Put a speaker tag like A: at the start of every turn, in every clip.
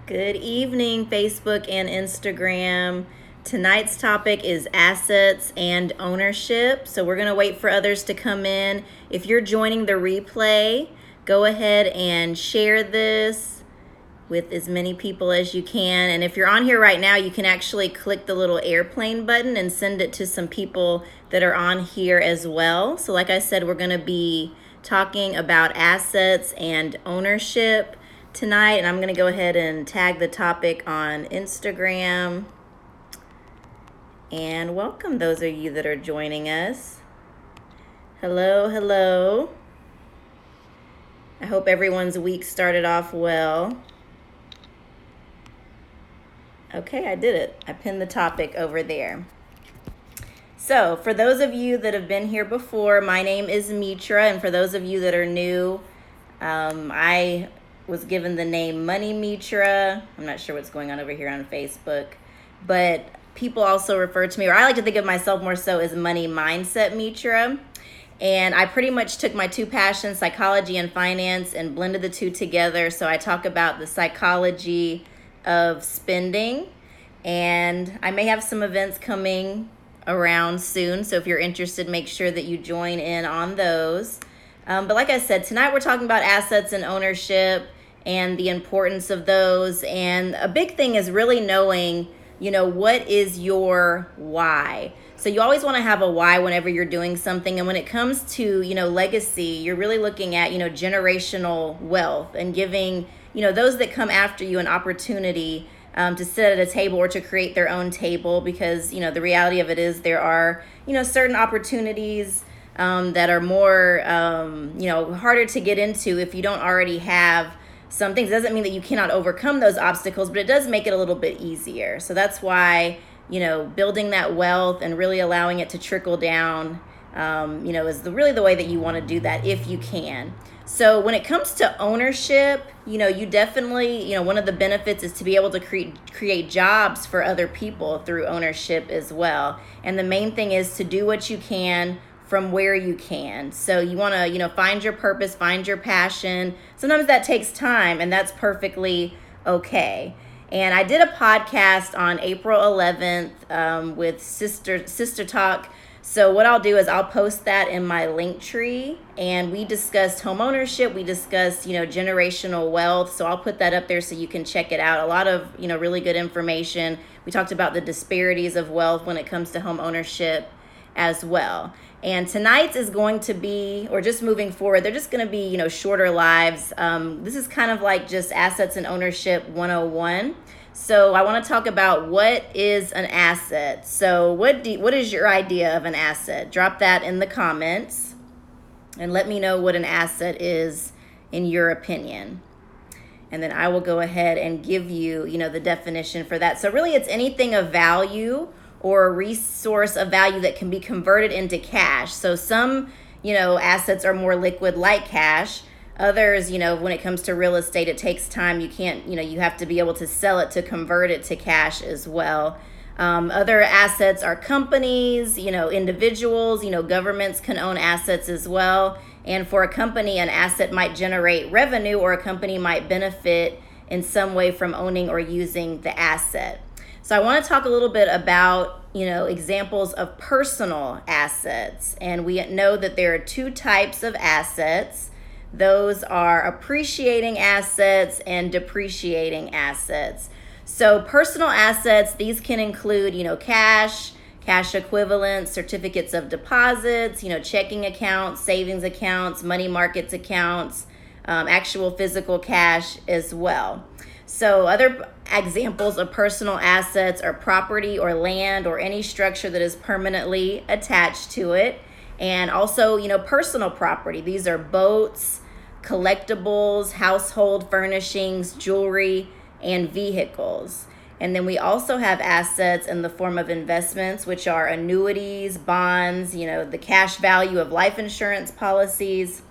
A: Good evening, Facebook and Instagram. Tonight's topic is assets and ownership. So we're going to wait for others to come in. If you're joining the replay, go ahead and share this with as many people as you can. And if you're on here right now, you can actually click the little airplane button and send it to some people that are on here as well. So like I said, we're going to be talking about assets and ownership tonight, and I'm going to go ahead and tag the topic on Instagram. And welcome those of you that are joining us. Hello. I hope everyone's week started off well. Okay, I did it. I pinned the topic over there. So for those of you that have been here before, my name is Mitra, and for those of you that are new, I was given the name Money Mitra. I'm not sure what's going on over here on Facebook, but people also refer to me, or I like to think of myself more so as Money Mindset Mitra. And I pretty much took my two passions, psychology and finance, and blended the two together. So I talk about the psychology of spending, and I may have some events coming around soon. So if you're interested, make sure that you join in on those. But like I said, tonight we're talking about assets and ownership and the importance of those. And a big thing is really knowing, what is your why? So you always want to have a why whenever you're doing something. And when it comes to, legacy, you're really looking at, generational wealth and giving, those that come after you an opportunity to sit at a table or to create their own table. Because, the reality of it is there are, certain opportunities that are more, harder to get into if you don't already have some things. It doesn't mean that you cannot overcome those obstacles, but it does make it a little bit easier. So that's why, building that wealth and really allowing it to trickle down, is really the way that you want to do that if you can. So when it comes to ownership, you definitely, one of the benefits is to be able to create jobs for other people through ownership as well. And the main thing is to do what you can from where you can. So you want to, find your purpose, find your passion. Sometimes that takes time, and that's perfectly okay. And I did a podcast on April 11th with Sister Talk. So what I'll do is I'll post that in my link tree, and we discussed home ownership. We discussed, generational wealth. So I'll put that up there so you can check it out. A lot of, really good information. We talked about the disparities of wealth when it comes to home ownership as well. And tonight's is going to be, or just moving forward, they're just going to be, shorter lives. This is kind of like just assets and ownership 101. So I want to talk about what is an asset. So what is your idea of an asset? Drop that in the comments and let me know what an asset is in your opinion. And then I will go ahead and give you, the definition for that. So really it's anything of value or a resource of value that can be converted into cash. So some, assets are more liquid like cash. Others, when it comes to real estate, it takes time. You can't, you have to be able to sell it to convert it to cash as well. Other assets are companies, individuals, governments can own assets as well. And for a company, an asset might generate revenue, or a company might benefit in some way from owning or using the asset. So I want to talk a little bit about, examples of personal assets. And we know that there are two types of assets. Those are appreciating assets and depreciating assets. So personal assets, these can include, cash equivalents, certificates of deposits, checking accounts, savings accounts, money markets accounts, actual physical cash as well. So other examples of personal assets are property or land or any structure that is permanently attached to it. And also, personal property. These are boats, collectibles, household furnishings, jewelry, and vehicles. And then we also have assets in the form of investments, which are annuities, bonds, the cash value of life insurance policies,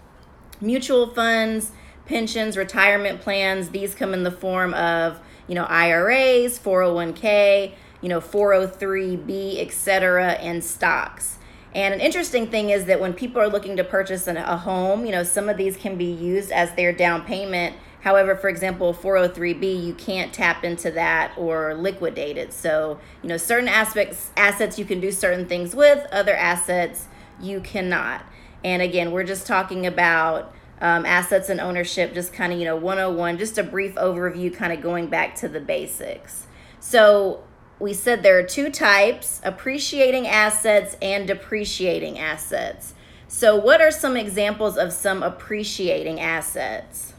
A: mutual funds, pensions, retirement plans. These come in the form of, IRAs, 401k, 403b, etc., and stocks. And an interesting thing is that when people are looking to purchase a home, some of these can be used as their down payment However, for example, 403B, you can't tap into that or liquidate it. So, certain assets you can do certain things with, other assets you cannot. And again, we're just talking about assets and ownership, just kind of, 101, just a brief overview, kind of going back to the basics. So we said there are two types: appreciating assets and depreciating assets. So what are some examples of some appreciating assets?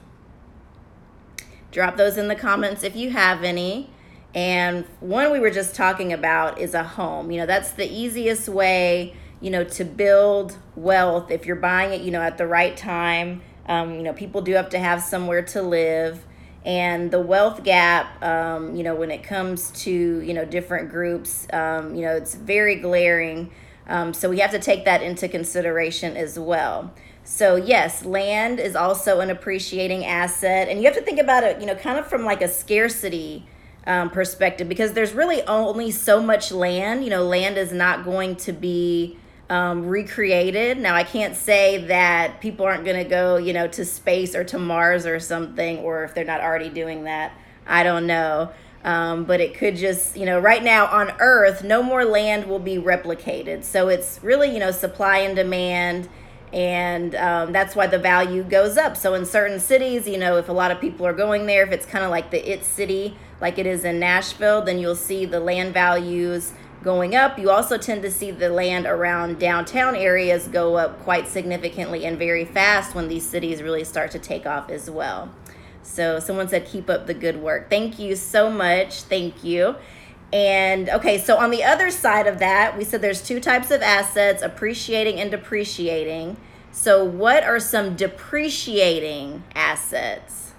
A: Drop those in the comments if you have any. And one we were just talking about is a home. That's the easiest way, to build wealth if you're buying it, at the right time. People do have to have somewhere to live. And the wealth gap, when it comes to, different groups, it's very glaring. So we have to take that into consideration as well. So yes, land is also an appreciating asset. And you have to think about it, kind of from like a scarcity perspective, because there's really only so much land. Land is not going to be recreated. Now, I can't say that people aren't going to go, to space or to Mars or something, or if they're not already doing that, I don't know. But it could just, right now on Earth, no more land will be replicated. So it's really, supply and demand. And that's why the value goes up. So in certain cities, if a lot of people are going there, if it's kind of like the it city, like it is in Nashville, then you'll see the land values going up. You also tend to see the land around downtown areas go up quite significantly and very fast when these cities really start to take off as well. So someone said, keep up the good work. Thank you so much. Thank you. And okay, so on the other side of that, we said there's two types of assets, appreciating and depreciating. So what are some depreciating assets?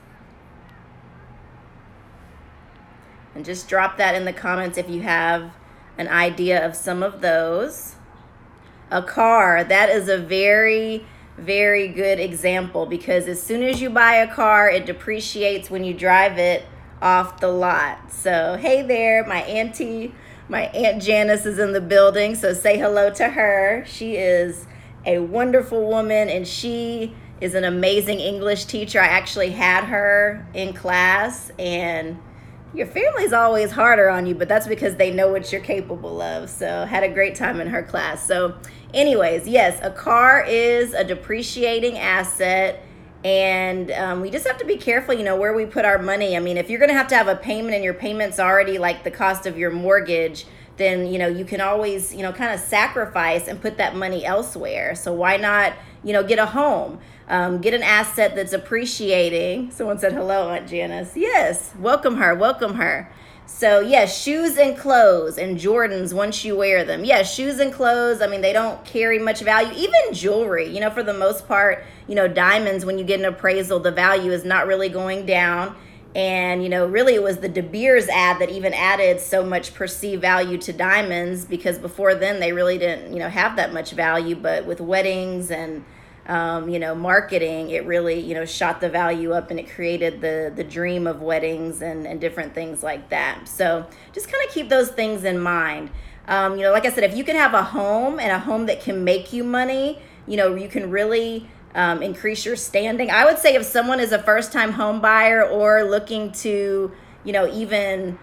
A: And just drop that in the comments if you have an idea of some of those. A car, that is a very, very good example, because as soon as you buy a car, it depreciates when you drive it off the lot. So hey there, my Aunt Janice is in the building, so say hello to her. She is a wonderful woman, and she is an amazing English teacher. I actually had her in class, and your family's always harder on you, but that's because they know what you're capable of. So had a great time in her class. So anyways, yes, a car is a depreciating asset. And we just have to be careful, where we put our money. I mean, if you're going to have a payment and your payment's already like the cost of your mortgage, then, you can always, kind of sacrifice and put that money elsewhere. So why not, get a home, get an asset that's appreciating. Someone said, hello, Aunt Janice. Yes, welcome her, welcome her. So yes, shoes and clothes and Jordans once you wear them. Yes, shoes and clothes, I mean, they don't carry much value. Even jewelry, for the most part, diamonds, when you get an appraisal, the value is not really going down. And, really it was the De Beers ad that even added so much perceived value to diamonds, because before then they really didn't, have that much value. But with weddings and marketing, it really, shot the value up, and it created the dream of weddings and different things like that. So just kind of keep those things in mind. Like I said, if you can have a home, and a home that can make you money, you can really increase your standing. I would say if someone is a first-time home buyer or looking to, even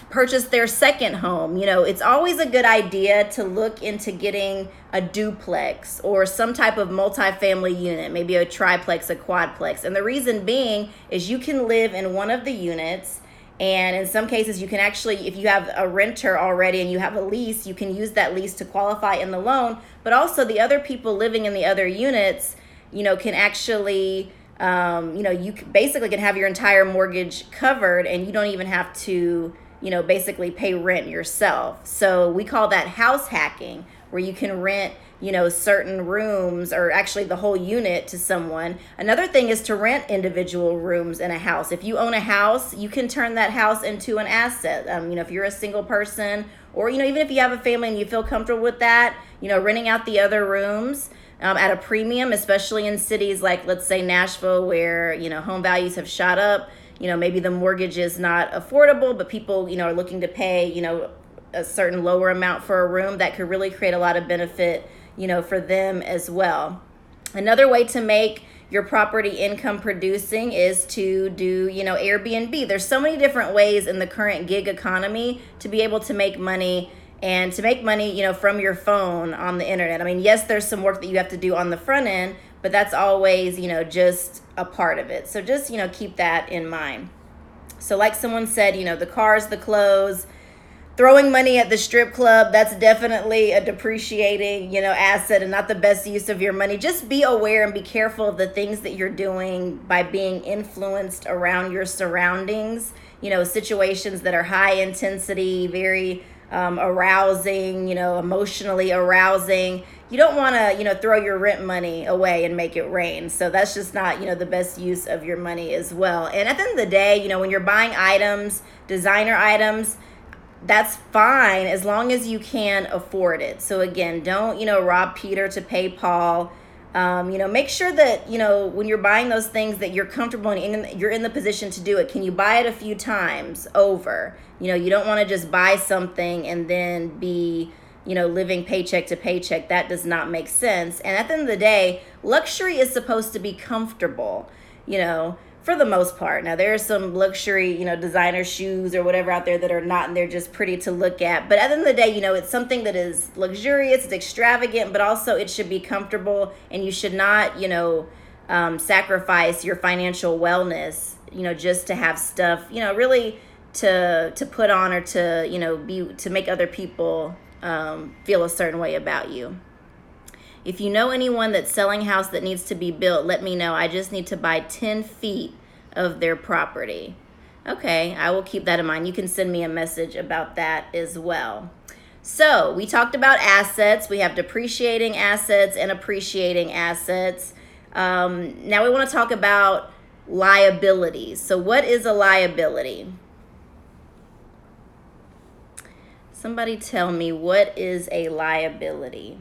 A: purchase their second home, it's always a good idea to look into getting a duplex or some type of multifamily unit, maybe a triplex, a quadplex. And the reason being is you can live in one of the units, and in some cases you can actually, if you have a renter already and you have a lease, you can use that lease to qualify in the loan. But also the other people living in the other units, can actually you basically can have your entire mortgage covered, and you don't even have to, basically pay rent yourself. So we call that house hacking, where you can rent, certain rooms, or actually the whole unit, to someone. Another thing is to rent individual rooms in a house. If you own a house, you can turn that house into an asset. If you're a single person, or, even if you have a family and you feel comfortable with that, renting out the other rooms at a premium, especially in cities like, let's say, Nashville, where, home values have shot up. Maybe the mortgage is not affordable, but people, are looking to pay, a certain lower amount for a room. That could really create a lot of benefit, for them as well. Another way to make your property income producing is to do, Airbnb. There's so many different ways in the current gig economy to be able to make money, and to make money, from your phone on the internet. I mean, yes, there's some work that you have to do on the front end, but that's always, just a part of it. So just, keep that in mind. So like someone said, the cars, the clothes, throwing money at the strip club, that's definitely a depreciating, asset and not the best use of your money. Just be aware and be careful of the things that you're doing by being influenced around your surroundings, situations that are high intensity, very arousing, emotionally arousing. You don't want to, throw your rent money away and make it rain. So that's just not, the best use of your money as well. And at the end of the day, when you're buying items, designer items, that's fine as long as you can afford it. So again, don't, rob Peter to pay Paul. Make sure that, when you're buying those things that you're comfortable and you're in the position to do it. Can you buy it a few times over? You don't want to just buy something and then be, living paycheck to paycheck. That does not make sense. And at the end of the day, luxury is supposed to be comfortable, for the most part. Now, there are some luxury, designer shoes or whatever out there that are not, and they're just pretty to look at. But at the end of the day, it's something that is luxurious, it's extravagant, but also it should be comfortable, and you should not, sacrifice your financial wellness, just to have stuff, really to put on or to make other people feel a certain way about you. If you know anyone that's selling a house that needs to be built, let me know. I just need to buy 10 feet of their property. Okay, I will keep that in mind. You can send me a message about that as well. So we talked about assets. We have depreciating assets and appreciating assets. Now we want to talk about liabilities. So what is a liability? Somebody tell me, what is a liability?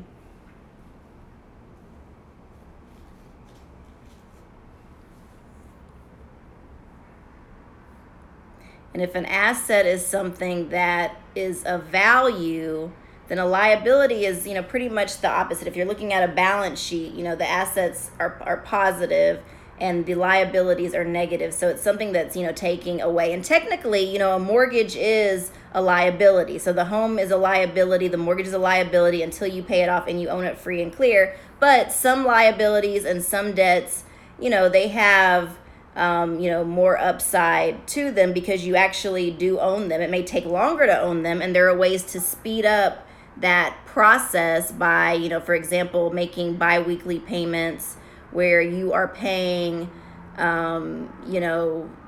A: And if an asset is something that is of value, then a liability is, pretty much the opposite. If you're looking at a balance sheet, the assets are positive and the liabilities are negative. So it's something that's, taking away. And technically, a mortgage is a liability. So the home is a liability, the mortgage is a liability until you pay it off and you own it free and clear. But some liabilities and some debts, they have more upside to them because you actually do own them. It may take longer to own them, and there are ways to speed up that process by, for example, making biweekly payments where you are paying,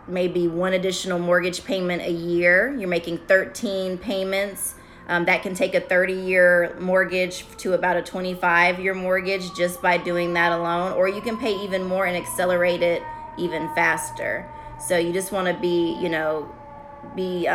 A: maybe one additional mortgage payment a year. You're making 13 payments. That can take a 30-year mortgage to about a 25-year mortgage just by doing that alone. Or you can pay even more and accelerate it even faster. So you just want to be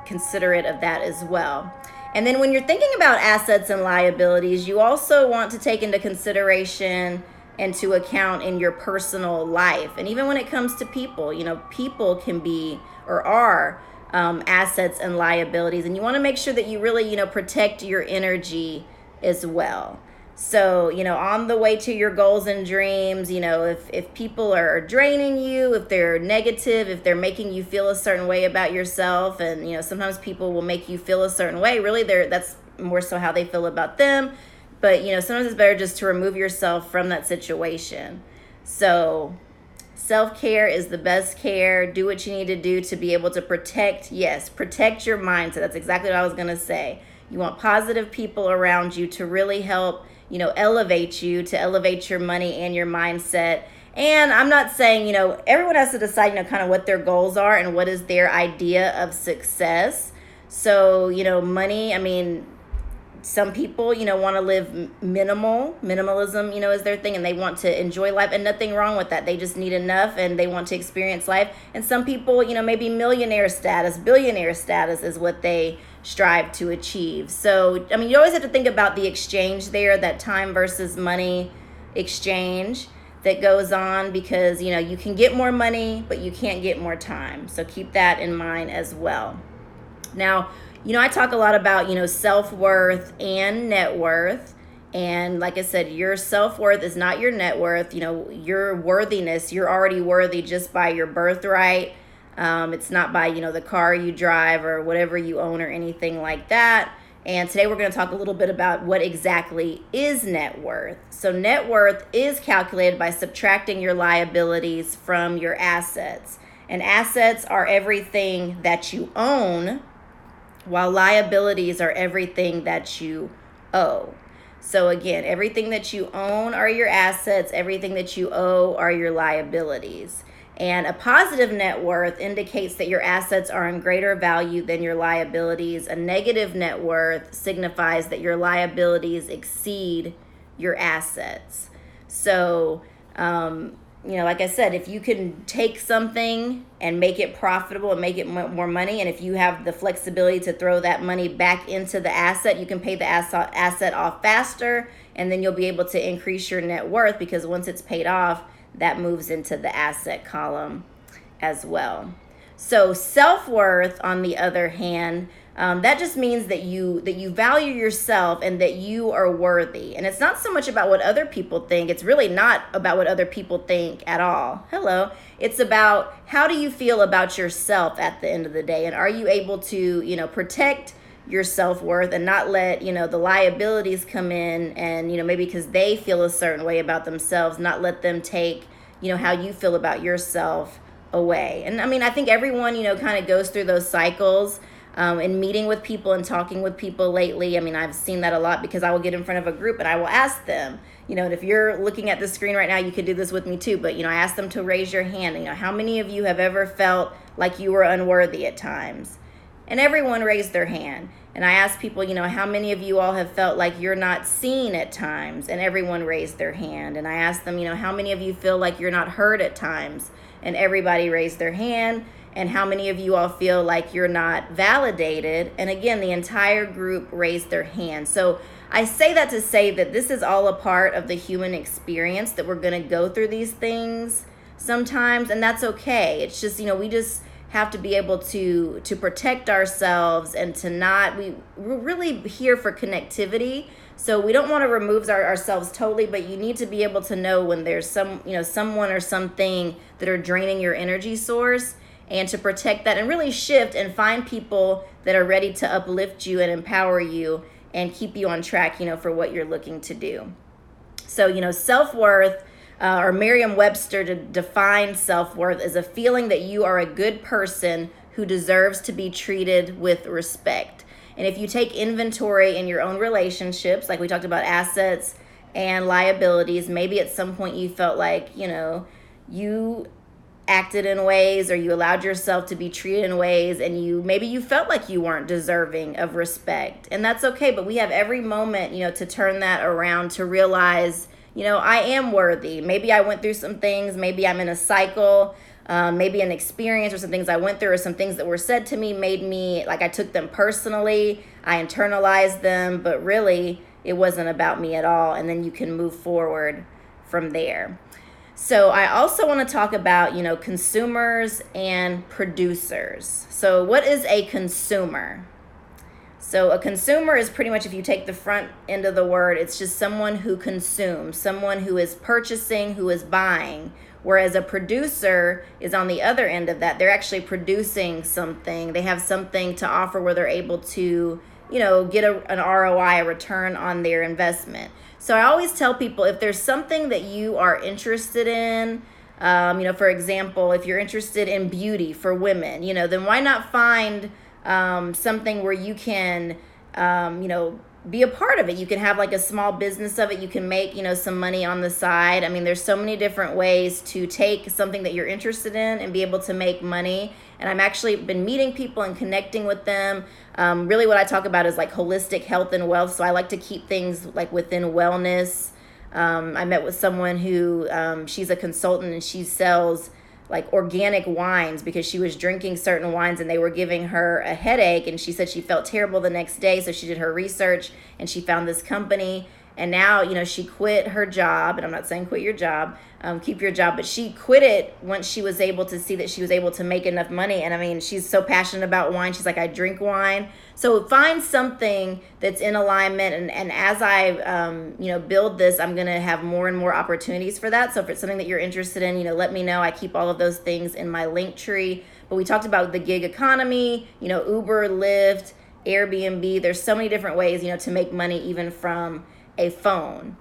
A: considerate of that as well. And then when you're thinking about assets and liabilities, you also want to take into consideration and to account in your personal life. And even when it comes to people, people can be or are assets and liabilities. And you want to make sure that you really, protect your energy as well. So, on the way to your goals and dreams, if people are draining you, if they're negative, if they're making you feel a certain way about yourself, and, sometimes people will make you feel a certain way, really, that's more so how they feel about them. But, sometimes it's better just to remove yourself from that situation. So self-care is the best care. Do what you need to do to be able to protect your mindset. That's exactly what I was going to say. You want positive people around you to really help elevate you, to elevate your money and your mindset. And I'm not saying, everyone has to decide, kind of what their goals are and what is their idea of success. So, money, some people, want to live minimalism, is their thing, and they want to enjoy life, and nothing wrong with that. They just need enough and they want to experience life. And some people, maybe millionaire status, billionaire status is what they strive to achieve. So, you always have to think about the exchange there, that time versus money exchange that goes on, because, you can get more money, but you can't get more time. So keep that in mind as well. Now, I talk a lot about, self-worth and net worth. And like I said, your self-worth is not your net worth. Your worthiness, you're already worthy just by your birthright. It's not by, the car you drive or whatever you own or anything like that. And today we're going to talk a little bit about what exactly is net worth. So net worth is calculated by subtracting your liabilities from your assets. And assets are everything that you own, while liabilities are everything that you owe. So again, everything that you own are your assets, everything that you owe are your liabilities. And a positive net worth indicates that your assets are in greater value than your liabilities. A negative net worth signifies that your liabilities exceed your assets. So, like I said, if you can take something and make it profitable and make it more money, and if you have the flexibility to throw that money back into the asset, you can pay the asset off faster, and then you'll be able to increase your net worth, because once it's paid off, that moves into the asset column as well. So self-worth, on the other hand, that just means that you value yourself and that you are worthy. And it's not so much about what other people think. It's really not about what other people think at all. Hello. It's about how do you feel about yourself at the end of the day? And are you able to, protect your self-worth and not let, the liabilities come in and, maybe because they feel a certain way about themselves, not let them take, how you feel about yourself away. And I think everyone, kind of goes through those cycles. In meeting with people and talking with people lately, I've seen that a lot, because I will get in front of a group and I will ask them, and if you're looking at the screen right now, you could do this with me too, but, I ask them to raise your hand. And, how many of you have ever felt like you were unworthy at times? And everyone raised their hand. And I asked people, how many of you all have felt like you're not seen at times? And everyone raised their hand. And I asked them, how many of you feel like you're not heard at times? And everybody raised their hand. And how many of you all feel like you're not validated? And again, the entire group raised their hand. So I say that to say that this is all a part of the human experience, that we're going to go through these things sometimes, and that's okay. It's just, we just have to be able to protect ourselves and to not, we're really here for connectivity. So we don't want to remove ourselves totally, but you need to be able to know when there's someone or something that are draining your energy source, and to protect that and really shift and find people that are ready to uplift you and empower you and keep you on track, for what you're looking to do. So, self-worth, or Merriam-Webster to define self-worth, is a feeling that you are a good person who deserves to be treated with respect. And if you take inventory in your own relationships, like we talked about assets and liabilities, maybe at some point you felt like, you acted in ways, or you allowed yourself to be treated in ways, and maybe you felt like you weren't deserving of respect. And that's okay, but we have every moment, to turn that around, to realize, I am worthy. Maybe I went through some things, maybe I'm in a cycle, maybe an experience or some things I went through or some things that were said to me made me, like I took them personally, I internalized them, but really it wasn't about me at all. And then you can move forward from there. So I also want to talk about, consumers and producers. So what is a consumer? So a consumer is pretty much, if you take the front end of the word, it's just someone who consumes, someone who is purchasing, who is buying. Whereas a producer is on the other end of that. They're actually producing something. They have something to offer where they're able to, get an ROI, a return on their investment. So I always tell people, if there's something that you are interested in, for example, if you're interested in beauty for women, then why not find something where you can, be a part of it. You can have like a small business of it. You can make, some money on the side. There's so many different ways to take something that you're interested in and be able to make money. And I'm actually been meeting people and connecting with them. Really what I talk about is like holistic health and wealth. So I like to keep things like within wellness. I met with someone who, she's a consultant, and she sells like organic wines, because she was drinking certain wines and they were giving her a headache, and she said she felt terrible the next day. So she did her research and she found this company, And now, she quit her job, and I'm not saying quit your job, keep your job, but she quit it once she was able to see that she was able to make enough money. And I mean, she's so passionate about wine. She's like, I drink wine. So find something that's in alignment. And as I, build this, I'm going to have more and more opportunities for that. So if it's something that you're interested in, let me know. I keep all of those things in my link tree. But we talked about the gig economy, Uber, Lyft, Airbnb. There's so many different ways, to make money even from a phone.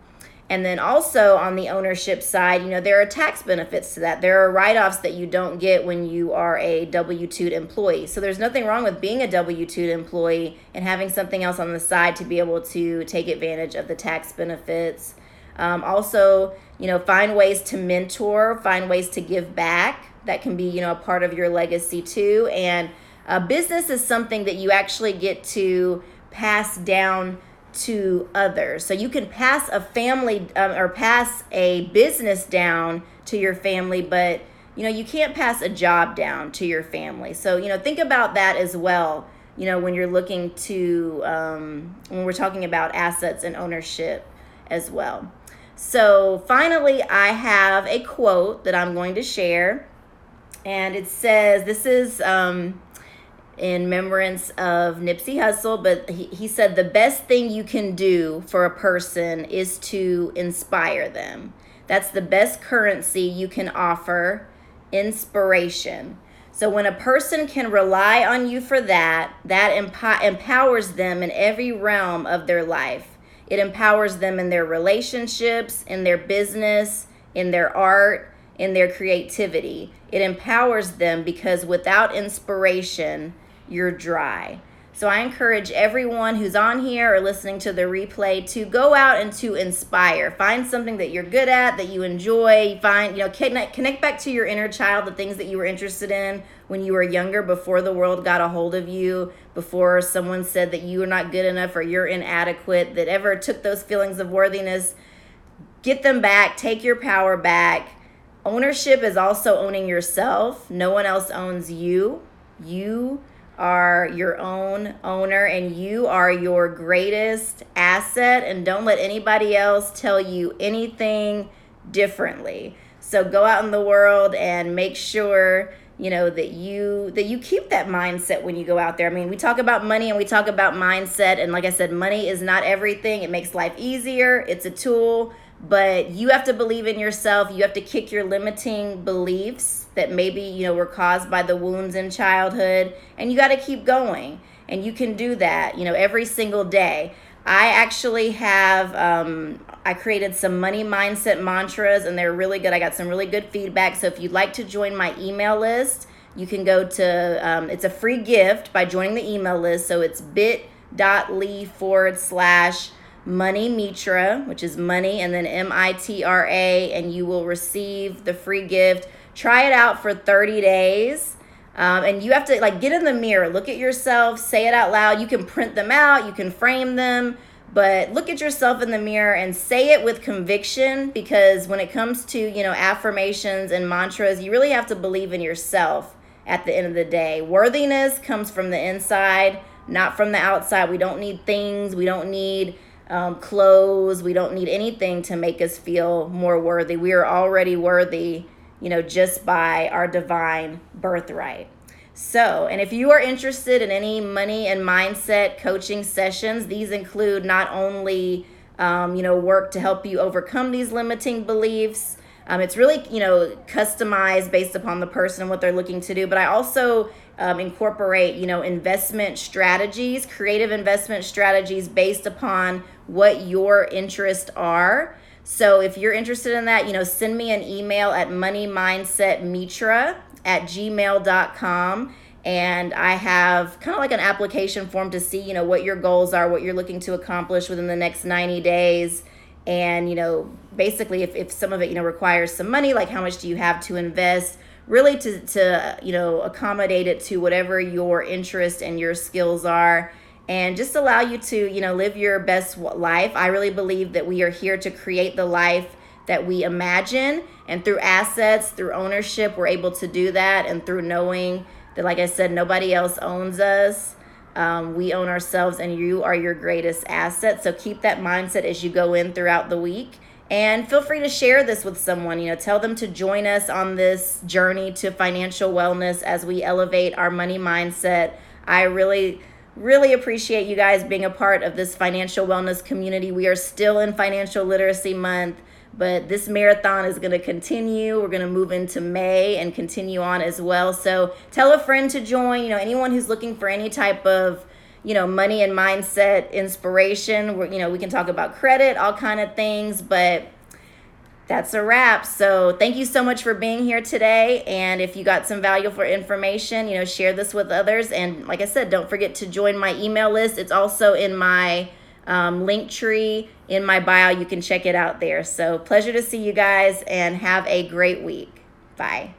A: And then also on the ownership side, there are tax benefits to that. There are write-offs that you don't get when you are a W-2 employee. So there's nothing wrong with being a W-2 employee and having something else on the side to be able to take advantage of the tax benefits. Also, find ways to mentor, find ways to give back. That can be, a part of your legacy too. And business is something that you actually get to pass down to others. So you can pass a family or pass a business down to your family, but you can't pass a job down to your family. So think about that as well, when you're looking to when we're talking about assets and ownership as well. So finally, I have a quote that I'm going to share, and it says, this is in remembrance of Nipsey Hussle, but he said, the best thing you can do for a person is to inspire them. That's the best currency you can offer, inspiration. So when a person can rely on you for that empowers them in every realm of their life. It empowers them in their relationships, in their business, in their art, in their creativity. It empowers them because without inspiration, you're dry. So I encourage everyone who's on here or listening to the replay to go out and to inspire. Find something that you're good at, that you enjoy. Find, connect back to your inner child, the things that you were interested in when you were younger, before the world got a hold of you, before someone said that you are not good enough or you're inadequate, that ever took those feelings of worthiness. Get them back. Take your power back. Ownership is also owning yourself. No one else owns you. You are your own owner, and you are your greatest asset, and don't let anybody else tell you anything differently. So go out in the world and make sure that you keep that mindset when you go out there. I mean, we talk about money and we talk about mindset, and like I said, money is not everything. It makes life easier. It's a tool, but you have to believe in yourself. You have to kick your limiting beliefs that maybe, were caused by the wounds in childhood, and you got to keep going. And you can do that, every single day. I actually have, I created some money mindset mantras, and they're really good. I got some really good feedback. So if you'd like to join my email list, you can go to, it's a free gift by joining the email list. So it's bit.ly/Money Mitra, which is money and then Mitra, and you will receive the free gift. Try it out for 30 days. And you have to get in the mirror, look at yourself, say it out loud. You can print them out, you can frame them, but look at yourself in the mirror and say it with conviction, because when it comes to, affirmations and mantras, you really have to believe in yourself at the end of the day. Worthiness comes from the inside, not from the outside. We don't need things. We don't need clothes. We don't need anything to make us feel more worthy. We are already worthy, just by our divine birthright. So, and if you are interested in any money and mindset coaching sessions, these include not only, work to help you overcome these limiting beliefs. It's really, customized based upon the person and what they're looking to do. But I also incorporate, investment strategies, creative investment strategies based upon what your interests are. So if you're interested in that, send me an email at moneymindsetmitra@gmail.com. And I have kind of like an application form to see, what your goals are, what you're looking to accomplish within the next 90 days. And, basically if some of it, requires some money, like how much do you have to invest, really to accommodate it to whatever your interest and your skills are. And just allow you to, live your best life. I really believe that we are here to create the life that we imagine. And through assets, through ownership, we're able to do that. And through knowing that, like I said, nobody else owns us. We own ourselves and you are your greatest asset. So keep that mindset as you go in throughout the week. And feel free to share this with someone. Tell them to join us on this journey to financial wellness as we elevate our money mindset. I really appreciate you guys being a part of this financial wellness community. We are still in Financial Literacy Month, but this marathon is going to continue. We're going to move into May and continue on as well. So tell a friend to join. Anyone who's looking for any type of money and mindset inspiration. We can talk about credit, all kind of things, but that's a wrap. So thank you so much for being here today. And if you got some valuable information, share this with others. And like I said, don't forget to join my email list. It's also in my link tree in my bio. You can check it out there. So pleasure to see you guys and have a great week. Bye.